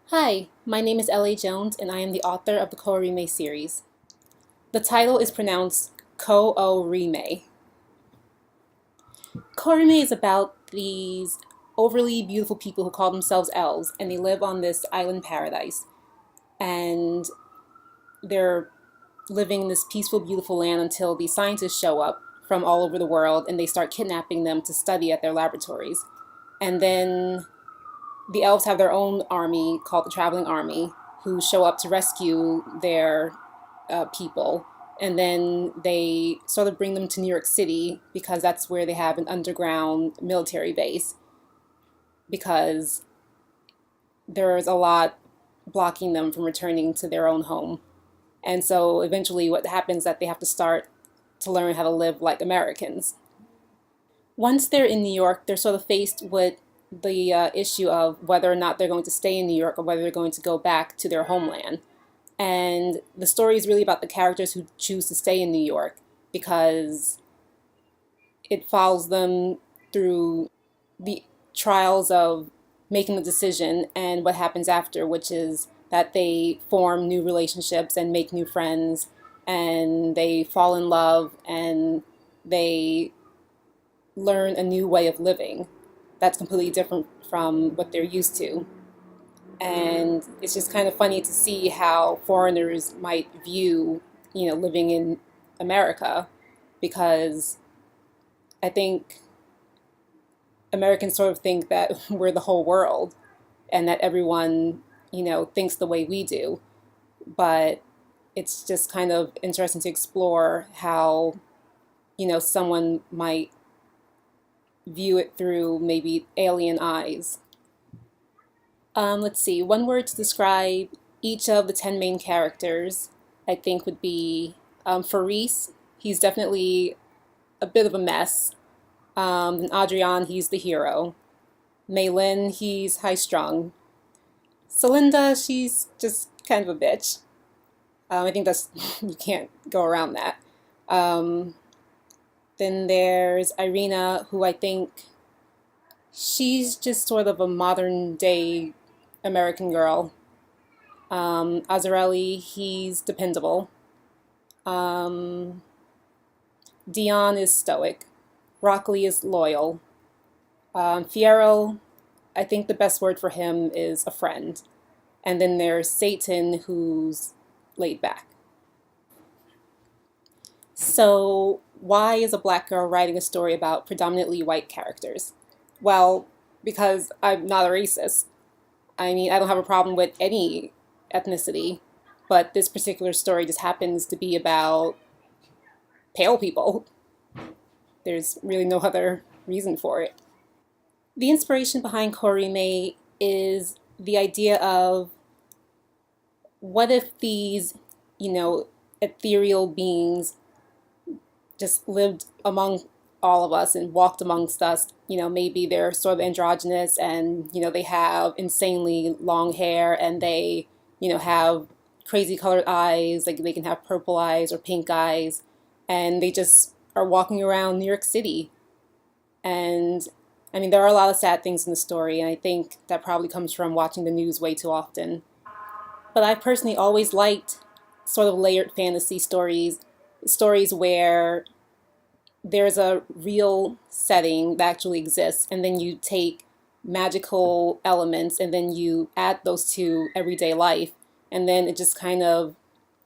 Hi, my name is L.A. Jones, and I am the author of the Kooriime series. The title is pronounced Kooriime. Kooriime is about these overly beautiful people who call themselves elves, and they live on this island paradise. And they're living in this peaceful, beautiful land until the scientists show up from all over the world and they start kidnapping them to study at their laboratories. And then the elves have their own army called the Traveling Army who show up to rescue their people. And then they sort of bring them to New York City because that's where they have an underground military base because there's a lot blocking them from returning to their own home. And so eventually what happens is that they have to start to learn how to live like Americans. Once they're in New York, they're sort of faced with the issue of whether or not they're going to stay in New York or whether they're going to go back to their homeland. And the story is really about the characters who choose to stay in New York because it follows them through the trials of making the decision and what happens after, which is that they form new relationships and make new friends and they fall in love and they learn a new way of living that's completely different from what they're used to. And it's just kind of funny to see how foreigners might view, living in America, because I think Americans sort of think that we're the whole world and that everyone, thinks the way we do. But it's just kind of interesting to explore how, someone might view it through maybe alien eyes. Let's see, one word to describe each of the 10 main characters, I think, would be Faris. He's definitely a bit of a mess. And Adrian, he's the hero. Maylin, he's high strung. Celinda, she's just kind of a bitch. I think that's, you can't go around that. Um, then there's Irina, who I think she's just sort of a modern day American girl. Azarelli, he's dependable. Um, Dion is stoic. Broccoli is loyal. Fierro, I think the best word for him is a friend. And then there's Satan, who's laid back. So, why is a black girl writing a story about predominantly white characters? Well, because I'm not a racist. I mean, I don't have a problem with any ethnicity, but this particular story just happens to be about pale people. There's really no other reason for it. The inspiration behind Kooriime is the idea of what if these, ethereal beings just lived among all of us and walked amongst us. Maybe they're sort of androgynous and, they have insanely long hair and they, have crazy colored eyes, like they can have purple eyes or pink eyes, and they just are walking around New York City. And I mean, there are a lot of sad things in the story, and I think that probably comes from watching the news way too often. But I personally always liked sort of layered fantasy stories, stories where there's a real setting that actually exists, and then you take magical elements and then you add those to everyday life, and then it just kind of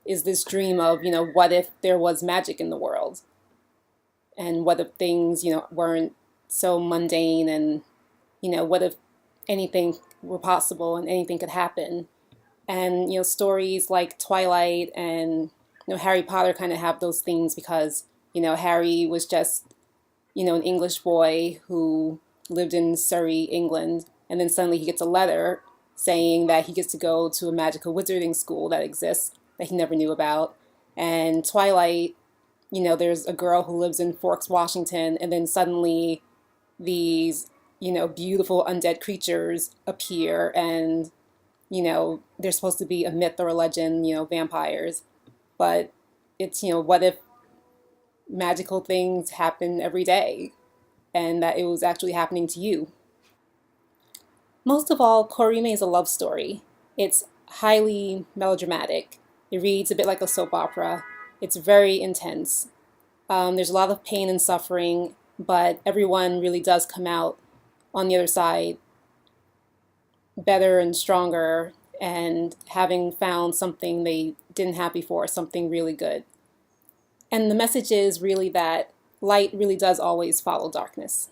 is this dream of, what if there was magic in the world? And what if things, weren't so mundane and, what if anything were possible and anything could happen? And, stories like Twilight and, Harry Potter kind of have those things because, Harry was just, an English boy who lived in Surrey, England, and then suddenly he gets a letter saying that he gets to go to a magical wizarding school that exists that he never knew about. And Twilight, there's a girl who lives in Forks, Washington, and then suddenly these, beautiful undead creatures appear and, they're supposed to be a myth or a legend, vampires. But it's, what if magical things happen every day and that it was actually happening to you? Most of all, Kooriime is a love story. It's highly melodramatic. It reads a bit like a soap opera. It's very intense. There's a lot of pain and suffering, but everyone really does come out on the other side better and stronger and having found something they didn't have before, something really good. And the message is really that light really does always follow darkness.